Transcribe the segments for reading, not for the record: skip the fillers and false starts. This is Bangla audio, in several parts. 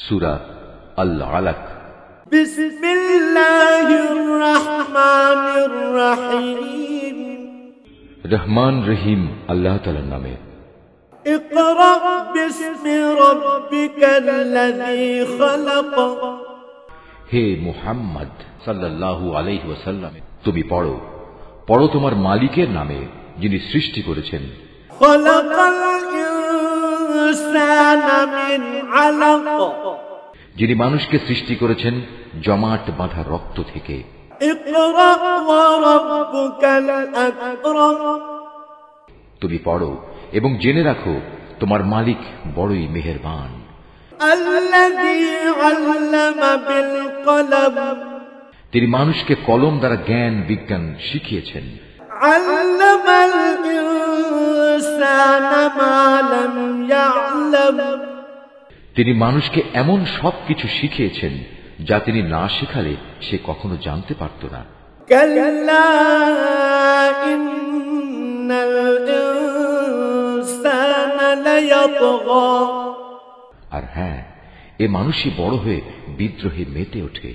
সূরা আল-আলাক। বিসমিল্লাহির রহমানির রহিম। রহমান রহিম আল্লাহ তাআলার নামে। ইকরা বিসমি রাব্বিকাল্লাযী খালাক। হে মুহাম্মদ সাল্লাল্লাহু আলাইহি ওয়াসাল্লাম, তুমি পড়ো পড়ো তোমার মালিকের নামে, যিনি সৃষ্টি করেছেন। খালাকাল ইনসানা মিন আলাক। যিনি মানুষকে সৃষ্টি করেছেন জমাট বাঁধা রক্ত থেকে। ইকরা ওয়া রাব্বুকাল আকরাম। তুমি পড়ো এবং জেনে রাখো তোমার মালিক বড়ই মেহেরবান। আল্লাযী আল্লামা বিল কলম। তিনি মানুষকে কলম দ্বারা জ্ঞান বিজ্ঞান শিখিয়েছেন। আল্লামাল ইনসানা মা লাম ইয়ালাম। তিনি মানুষকে এমন সবকিছু শিখিয়েছেন যা তিনি না শেখালে সে কখনো জানতে পারত না। কাল্লা ইন্নাল ইনসানা লায়াতগা। আর হ্যাঁ, এ মানুষই বড় হয়ে বিদ্রোহে মেতে ওঠে।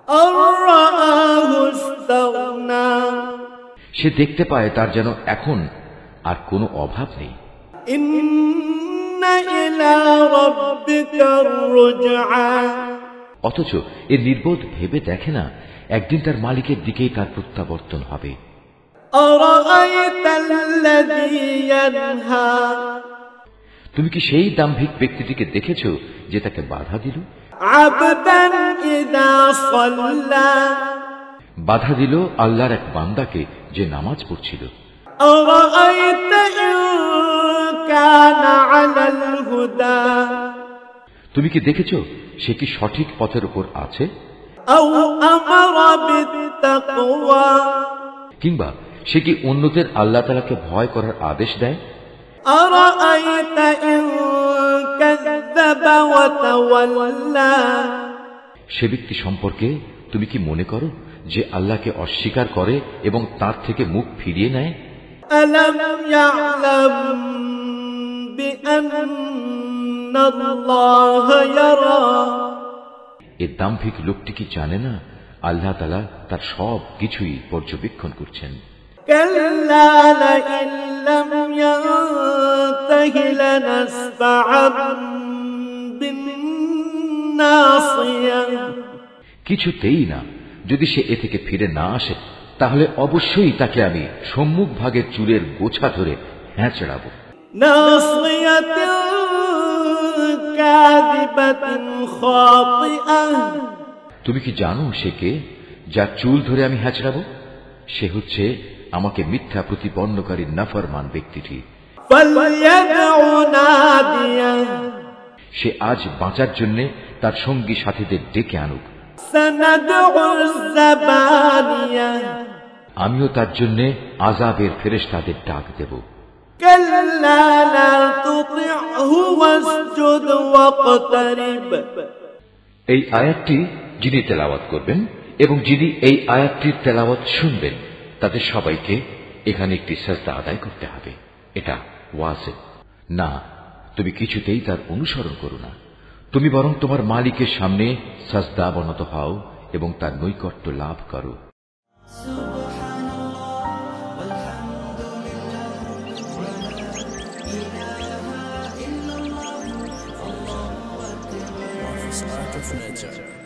আর-রাআহু ইসতাগনা। সে দেখতে পায় তার যেন এখন আর কোনো অভাব নেই। ইন্না ইলা রাব্বিকার রুজআ। অথচ এ নির্বোধ ভেবে দেখে না একদিন তার মালিকের দিকেই তার প্রত্যাবর্তন হবে। আরাআইতাল্লাযী ইয়ানহা। তুমি কি সেই দাম্ভিক ব্যক্তিটিকে দেখেছ যে তাকে বাধা দিল? আবদান ইযা সাল্লা। বাধা দিল আল্লাহর এক বান্দাকে যে নামাজ পড়ছিল। আরাআইতা ইন কানা আলাল হুদা। তুমি কি দেখেছ সে কি সঠিক পথের উপর আছে? আও আমারা বিত্তাকওয়া। কিংবা সে কি অন্যদের আল্লাহ তাআলাকে ভয় করার আদেশ দেয়? আরাআইতা ইন কাযযাবা ওয়া তাওয়াল্লা। সে ব্যক্তি সম্পর্কে তুমি কি মনে করো যে আল্লাহকে অস্বীকার করে এবং তার থেকে মুখ ফিরিয়ে নেয়? আলাম ইয়ালাম বিআন্নাল্লাহা ইয়ারা। এ দাম্ভিক লোকটি কি জানে না আল্লাহ তাআলা তার সব কিছুই পর্যবেক্ষণ করছেন? কাল্লা লাইন লাম ইয়ানতাহি লানাসফা'আন বিন-নাসিয়া। কিছুতেই না, যদি সে এ থেকে ফিরে না আসে তাহলে অবশ্যই তাকে আমি সম্মুখ ভাগের চুলের গোছা ধরে হ্যাঁচড়াবো। নাসিয়াতিন কাযিবাতিন খাতিআহ। তুমি কি জানো সে কে, যার চুল ধরে আমি হ্যাঁচড়াবো? সে হচ্ছে আমাকে মিথ্যা প্রতিপন্নকারী নাফরমান ব্যক্তিটি। ফালইয়াদউ নাদিয়াহ। সে আজ বাঁচার জন্য তার সঙ্গী সাথীদের ডেকে আনুক। সানাদউ যাবানিয়াহ। আমিও তার জন্য আযাবের ফেরেশতাদের ডাক দেব। কাল্লা লা তুতি'হু ওয়াসজুদ ওয়াকতারিব। এই আয়াতটি যিনি তেলাওয়াত করবেন এবং যিনি এই আয়াতটির তেলাওয়াত শুনবেন তাদের সবাইকে এখানে একটি সাজদা আদায় করতে হবে। এটা ওয়াজিব না, তুমি কিছুতেই তার অনুসরণ করো না। তুমি বরং তোমার মালিকের সামনে সাজদা অবনত হও এবং তার নৈকট্য লাভ করো। Art of Nature.